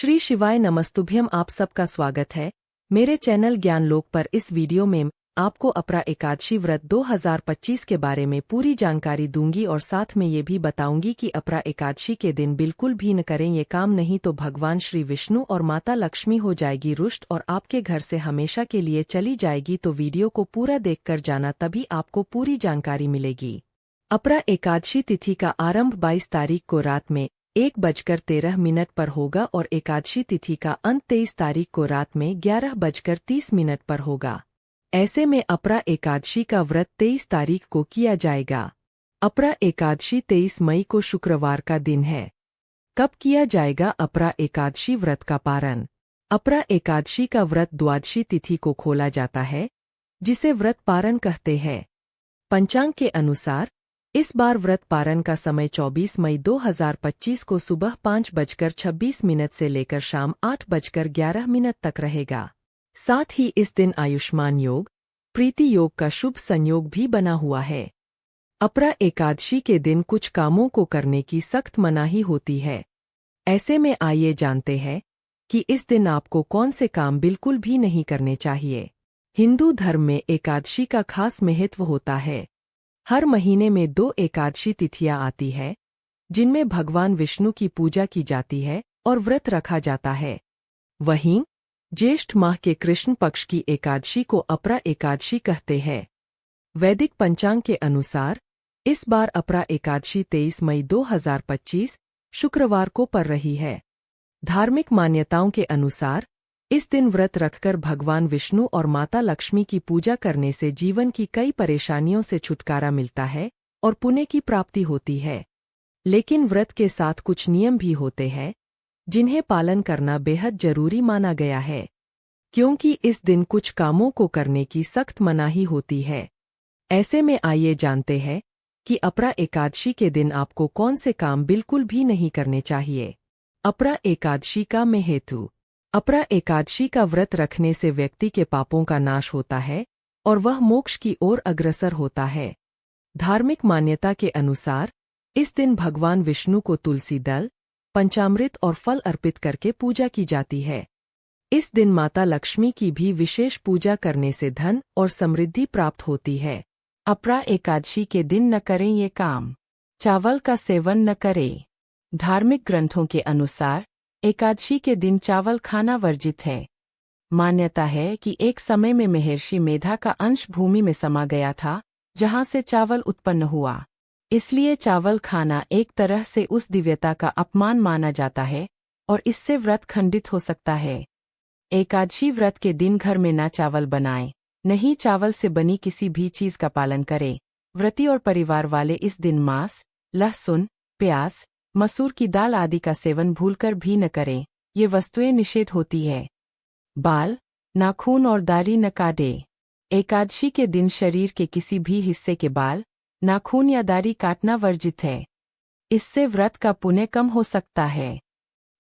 श्री शिवाय नमस्तुभ्यम। आप सबका स्वागत है मेरे चैनल ज्ञानलोक पर। इस वीडियो में आपको अपरा एकादशी व्रत 2025 के बारे में पूरी जानकारी दूंगी और साथ में ये भी बताऊंगी कि अपरा एकादशी के दिन बिल्कुल भी न करें ये काम, नहीं तो भगवान श्री विष्णु और माता लक्ष्मी हो जाएगी रुष्ट और आपके घर से हमेशा के लिए चली जाएगी। तो वीडियो को पूरा देखकर जाना, तभी आपको पूरी जानकारी मिलेगी। अपरा एकादशी तिथि का आरंभ 22 तारीख को रात में 1:13 पर होगा और एकादशी तिथि का अंत 23 तारीख को रात में 11:30 पर होगा। ऐसे में अपरा एकादशी का व्रत 23 तारीख को किया जाएगा। अपरा एकादशी 23 मई को शुक्रवार का दिन है। कब किया जाएगा अपरा एकादशी व्रत का पारण? अपरा एकादशी का व्रत द्वादशी तिथि को खोला जाता है, जिसे व्रत पारण कहते हैं। पंचांग के अनुसार इस बार व्रत पारण का समय 24 मई 2025 को सुबह 5:26 से लेकर शाम 8:11 तक रहेगा। साथ ही इस दिन आयुष्मान योग, प्रीति योग का शुभ संयोग भी बना हुआ है। अपरा एकादशी के दिन कुछ कामों को करने की सख्त मनाही होती है। ऐसे में आइए जानते हैं कि इस दिन आपको कौन से काम बिल्कुल भी नहीं करने चाहिए। हिंदू धर्म में एकादशी का खास महत्व होता है। हर महीने में 2 एकादशी तिथियां आती है, जिनमें भगवान विष्णु की पूजा की जाती है और व्रत रखा जाता है। वहीं ज्येष्ठ माह के कृष्ण पक्ष की एकादशी को अपरा एकादशी कहते हैं। वैदिक पंचांग के अनुसार इस बार अपरा एकादशी 23 मई 2025 शुक्रवार को पड़ रही है। धार्मिक मान्यताओं के अनुसार इस दिन व्रत रखकर भगवान विष्णु और माता लक्ष्मी की पूजा करने से जीवन की कई परेशानियों से छुटकारा मिलता है और पुण्य की प्राप्ति होती है। लेकिन व्रत के साथ कुछ नियम भी होते हैं, जिन्हें पालन करना बेहद जरूरी माना गया है, क्योंकि इस दिन कुछ कामों को करने की सख्त मनाही होती है। ऐसे में आइए जानते हैं कि अपरा एकादशी के दिन आपको कौन से काम बिल्कुल भी नहीं करने चाहिए। अपरा एकादशी का महत्व। अपरा एकादशी का व्रत रखने से व्यक्ति के पापों का नाश होता है और वह मोक्ष की ओर अग्रसर होता है। धार्मिक मान्यता के अनुसार इस दिन भगवान विष्णु को तुलसी दल, पंचामृत और फल अर्पित करके पूजा की जाती है। इस दिन माता लक्ष्मी की भी विशेष पूजा करने से धन और समृद्धि प्राप्त होती है। अपरा एकादशी के दिन न करें ये काम। चावल का सेवन न करें। धार्मिक ग्रंथों के अनुसार एकादशी के दिन चावल खाना वर्जित है। मान्यता है कि एक समय में महर्षि मेधा का अंश भूमि में समा गया था, जहां से चावल उत्पन्न हुआ। इसलिए चावल खाना एक तरह से उस दिव्यता का अपमान माना जाता है और इससे व्रत खंडित हो सकता है। एकादशी व्रत के दिन घर में ना चावल बनाएं, नहीं चावल से बनी किसी भी चीज का पालन करें। व्रती और परिवार वाले इस दिन मांस, लहसुन, प्याज, मसूर की दाल आदि का सेवन भूलकर भी न करें। ये वस्तुएं निषेध होती है। बाल, नाखून और दाढ़ी न काटें। एकादशी के दिन शरीर के किसी भी हिस्से के बाल, नाखून या दाढ़ी काटना वर्जित है। इससे व्रत का पुण्य कम हो सकता है।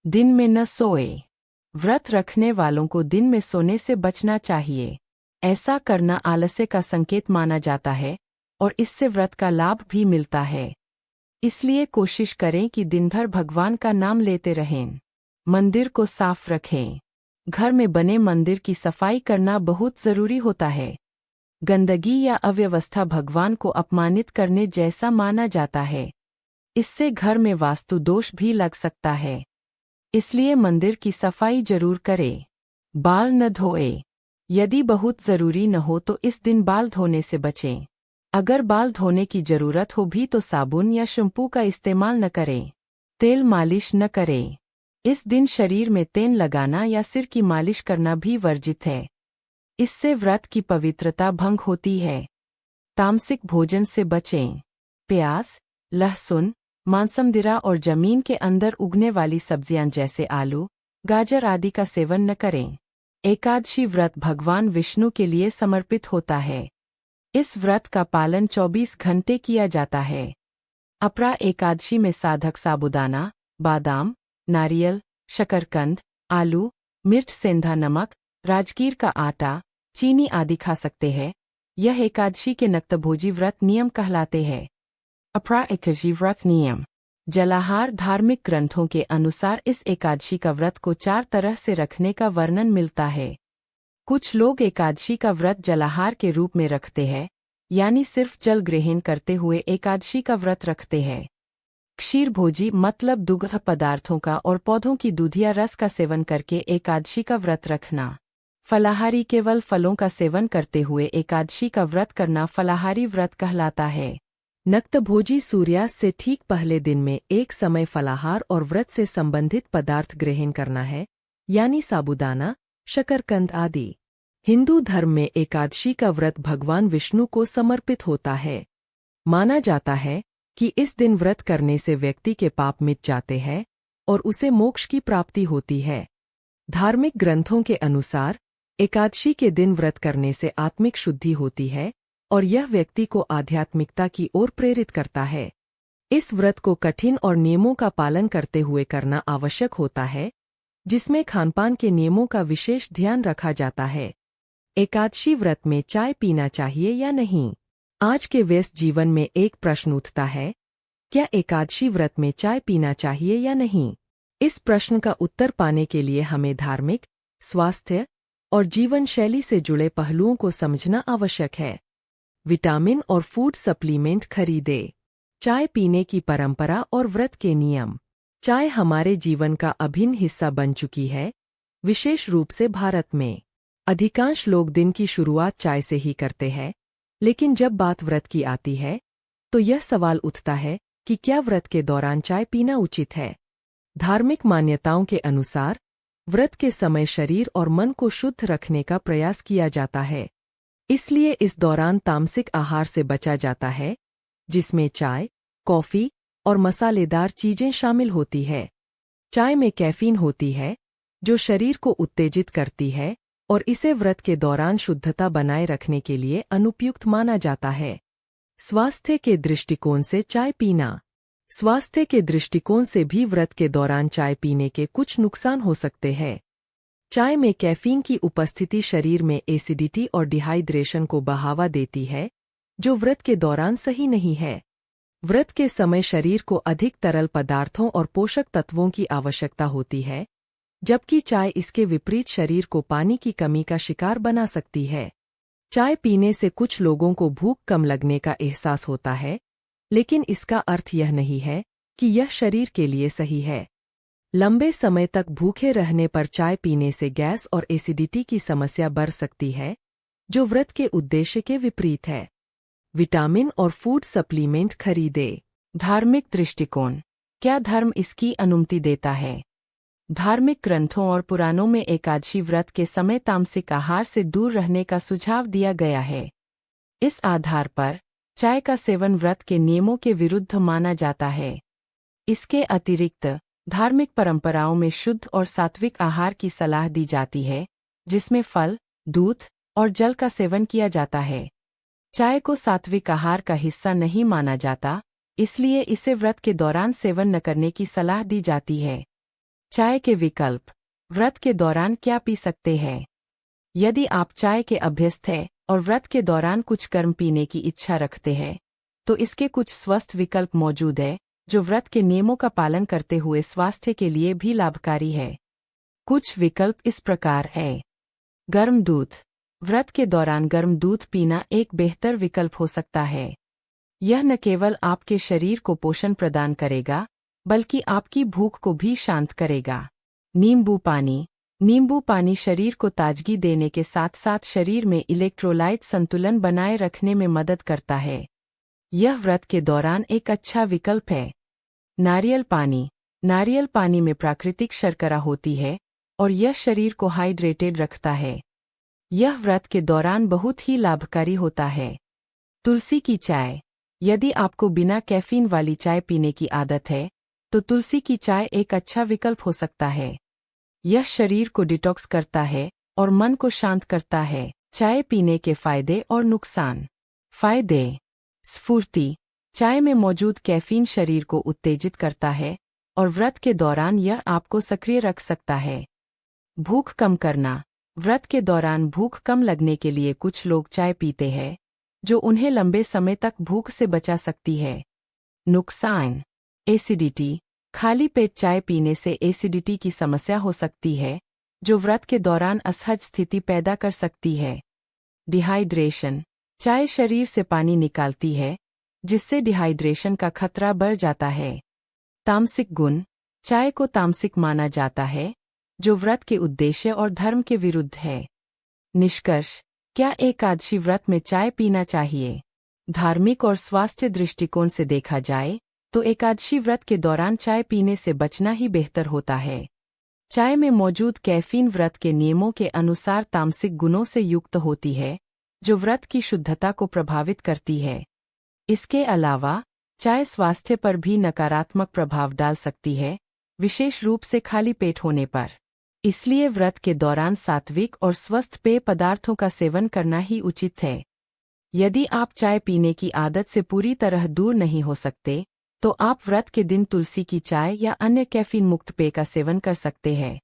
दिन में न सोए। व्रत रखने वालों को दिन में सोने से बचना चाहिए। ऐसा करना आलस्य का संकेत माना जाता है और इससे व्रत का लाभ भी मिलता है। इसलिए कोशिश करें कि दिन भर भगवान का नाम लेते रहें। मंदिर को साफ रखें। घर में बने मंदिर की सफाई करना बहुत जरूरी होता है। गंदगी या अव्यवस्था भगवान को अपमानित करने जैसा माना जाता है। इससे घर में वास्तु दोष भी लग सकता है। इसलिए मंदिर की सफाई जरूर करें। बाल न धोए। यदि बहुत जरूरी न हो तो इस दिन बाल धोने से बचें। अगर बाल धोने की जरूरत हो भी तो साबुन या शैम्पू का इस्तेमाल न करें। तेल मालिश न करें। इस दिन शरीर में तेल लगाना या सिर की मालिश करना भी वर्जित है। इससे व्रत की पवित्रता भंग होती है। तामसिक भोजन से बचें। प्याज, लहसुन, मांसमदिरा और जमीन के अंदर उगने वाली सब्जियां जैसे आलू, गाजर आदि का सेवन न करें। एकादशी व्रत भगवान विष्णु के लिए समर्पित होता है। इस व्रत का पालन 24 घंटे किया जाता है। अपरा एकादशी में साधक साबूदाना, बादाम, नारियल, शकरकंद, आलू, मिर्च, सेंधा नमक, राजगीर का आटा, चीनी आदि खा सकते हैं। यह एकादशी के नक्तभोजी व्रत नियम कहलाते हैं। अपरा एकादशी व्रत नियम। जलाहार धार्मिक ग्रंथों के अनुसार इस एकादशी का व्रत को 4 तरह से रखने का वर्णन मिलता है। कुछ लोग एकादशी का व्रत जलाहार के रूप में रखते हैं, यानी सिर्फ जल ग्रहण करते हुए एकादशी का व्रत रखते हैं। क्षीर भोजी मतलब दुग्ध पदार्थों का और पौधों की दूधिया रस का सेवन करके एकादशी का व्रत रखना। फलाहारी केवल फलों का सेवन करते हुए एकादशी का व्रत करना फलाहारी व्रत कहलाता है। नक्तभोजी सूर्यास्त से ठीक पहले दिन में एक समय फलाहार और व्रत से संबंधित पदार्थ ग्रहण करना है, यानी साबूदाना, शकरकंद आदि। हिंदू धर्म में एकादशी का व्रत भगवान विष्णु को समर्पित होता है। माना जाता है कि इस दिन व्रत करने से व्यक्ति के पाप मिट जाते हैं और उसे मोक्ष की प्राप्ति होती है। धार्मिक ग्रंथों के अनुसार एकादशी के दिन व्रत करने से आत्मिक शुद्धि होती है और यह व्यक्ति को आध्यात्मिकता की ओर प्रेरित करता है। इस व्रत को कठिन और नियमों का पालन करते हुए करना आवश्यक होता है, जिसमें खानपान के नियमों का विशेष ध्यान रखा जाता है। एकादशी व्रत में चाय पीना चाहिए या नहीं? आज के व्यस्त जीवन में एक प्रश्न उठता है, क्या एकादशी व्रत में चाय पीना चाहिए या नहीं? इस प्रश्न का उत्तर पाने के लिए हमें धार्मिक, स्वास्थ्य और जीवन शैली से जुड़े पहलुओं को समझना आवश्यक है। विटामिन और फूड सप्लीमेंट खरीदें। चाय पीने की परंपरा और व्रत के नियम। चाय हमारे जीवन का अभिन्न हिस्सा बन चुकी है, विशेष रूप से भारत में। अधिकांश लोग दिन की शुरुआत चाय से ही करते हैं, लेकिन जब बात व्रत की आती है, तो यह सवाल उठता है कि क्या व्रत के दौरान चाय पीना उचित है? धार्मिक मान्यताओं के अनुसार व्रत के समय शरीर और मन को शुद्ध रखने का प्रयास किया जाता है। इसलिए इस दौरान तामसिक आहार से बचा जाता है, जिसमें चाय, कॉफी और मसालेदार चीजें शामिल होती है। चाय में कैफीन होती है, जो शरीर को उत्तेजित करती है और इसे व्रत के दौरान शुद्धता बनाए रखने के लिए अनुपयुक्त माना जाता है। स्वास्थ्य के दृष्टिकोण से चाय पीना। स्वास्थ्य के दृष्टिकोण से भी व्रत के दौरान चाय पीने के कुछ नुकसान हो सकते हैं। चाय में कैफीन की उपस्थिति शरीर में एसिडिटी और डिहाइड्रेशन को बढ़ावा देती है, जो व्रत के दौरान सही नहीं है। व्रत के समय शरीर को अधिक तरल पदार्थों और पोषक तत्वों की आवश्यकता होती है, जबकि चाय इसके विपरीत शरीर को पानी की कमी का शिकार बना सकती है। चाय पीने से कुछ लोगों को भूख कम लगने का एहसास होता है, लेकिन इसका अर्थ यह नहीं है कि यह शरीर के लिए सही है। लंबे समय तक भूखे रहने पर चाय पीने से गैस और एसिडिटी की समस्या बढ़ सकती है, जो व्रत के उद्देश्य के विपरीत है। विटामिन और फूड सप्लीमेंट खरीदें। धार्मिक दृष्टिकोण। क्या धर्म इसकी अनुमति देता है? धार्मिक ग्रंथों और पुराणों में एकादशी व्रत के समय तामसिक आहार से दूर रहने का सुझाव दिया गया है। इस आधार पर चाय का सेवन व्रत के नियमों के विरुद्ध माना जाता है। इसके अतिरिक्त धार्मिक परंपराओं में शुद्ध और सात्विक आहार की सलाह दी जाती है, जिसमें फल, दूध और जल का सेवन किया जाता है। चाय को सात्विक आहार का हिस्सा नहीं माना जाता, इसलिए इसे व्रत के दौरान सेवन न करने की सलाह दी जाती है। चाय के विकल्प। व्रत के दौरान क्या पी सकते हैं? यदि आप चाय के अभ्यस्त हैं और व्रत के दौरान कुछ गर्म पीने की इच्छा रखते हैं, तो इसके कुछ स्वस्थ विकल्प मौजूद है, जो व्रत के नियमों का पालन करते हुए स्वास्थ्य के लिए भी लाभकारी है। कुछ विकल्प इस प्रकार है। गर्म दूध। व्रत के दौरान गर्म दूध पीना एक बेहतर विकल्प हो सकता है। यह न केवल आपके शरीर को पोषण प्रदान करेगा, बल्कि आपकी भूख को भी शांत करेगा। नींबू पानी। नींबू पानी शरीर को ताजगी देने के साथ साथ शरीर में इलेक्ट्रोलाइट संतुलन बनाए रखने में मदद करता है। यह व्रत के दौरान एक अच्छा विकल्प है। नारियल पानी। नारियल पानी में प्राकृतिक शर्करा होती है और यह शरीर को हाइड्रेटेड रखता है। यह व्रत के दौरान बहुत ही लाभकारी होता है। तुलसी की चाय। यदि आपको बिना कैफीन वाली चाय पीने की आदत है, तो तुलसी की चाय एक अच्छा विकल्प हो सकता है। यह शरीर को डिटॉक्स करता है और मन को शांत करता है। चाय पीने के फायदे और नुकसान। फायदे। स्फूर्ति। चाय में मौजूद कैफीन शरीर को उत्तेजित करता है और व्रत के दौरान यह आपको सक्रिय रख सकता है। भूख कम करना। व्रत के दौरान भूख कम लगने के लिए कुछ लोग चाय पीते हैं, जो उन्हें लंबे समय तक भूख से बचा सकती है। नुकसान। एसिडिटी। खाली पेट चाय पीने से एसिडिटी की समस्या हो सकती है, जो व्रत के दौरान असहज स्थिति पैदा कर सकती है। डिहाइड्रेशन। चाय शरीर से पानी निकालती है, जिससे डिहाइड्रेशन का खतरा बढ़ जाता है। तामसिक गुण। चाय को तामसिक माना जाता है, जो व्रत के उद्देश्य और धर्म के विरुद्ध है। निष्कर्ष। क्या एकादशी व्रत में चाय पीना चाहिए? धार्मिक और स्वास्थ्य दृष्टिकोण से देखा जाए तो एकादशी व्रत के दौरान चाय पीने से बचना ही बेहतर होता है। चाय में मौजूद कैफीन व्रत के नियमों के अनुसार तामसिक गुणों से युक्त होती है, जो व्रत की शुद्धता को प्रभावित करती है। इसके अलावा चाय स्वास्थ्य पर भी नकारात्मक प्रभाव डाल सकती है, विशेष रूप से खाली पेट होने पर। इसलिए व्रत के दौरान सात्विक और स्वस्थ पेय पदार्थों का सेवन करना ही उचित है। यदि आप चाय पीने की आदत से पूरी तरह दूर नहीं हो सकते, तो आप व्रत के दिन तुलसी की चाय या अन्य कैफीन मुक्त पेय का सेवन कर सकते हैं।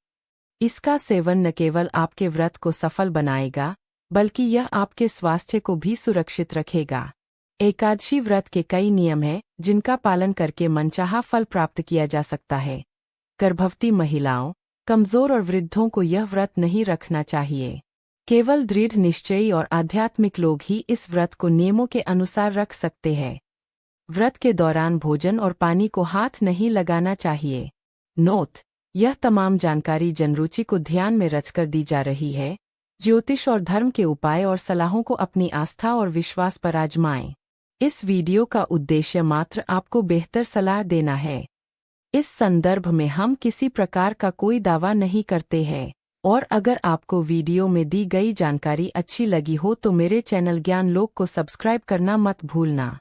इसका सेवन न केवल आपके व्रत को सफल बनाएगा, बल्कि यह आपके स्वास्थ्य को भी सुरक्षित रखेगा। एकादशी व्रत के कई नियम हैं, जिनका पालन करके मनचाहा फल प्राप्त किया जा सकता है। गर्भवती महिलाओं, कमजोर और वृद्धों को यह व्रत नहीं रखना चाहिए। केवल दृढ़ निश्चयी और आध्यात्मिक लोग ही इस व्रत को नियमों के अनुसार रख सकते हैं। व्रत के दौरान भोजन और पानी को हाथ नहीं लगाना चाहिए। नोट: यह तमाम जानकारी जनरुचि को ध्यान में रखकर दी जा रही है। ज्योतिष और धर्म के उपाय और सलाहों को अपनी आस्था और विश्वास पर आजमाएं। इस वीडियो का उद्देश्य मात्र आपको बेहतर सलाह देना है। इस संदर्भ में हम किसी प्रकार का कोई दावा नहीं करते हैं। और अगर आपको वीडियो में दी गई जानकारी अच्छी लगी हो तो मेरे चैनल ज्ञान लोक को सब्सक्राइब करना मत भूलना।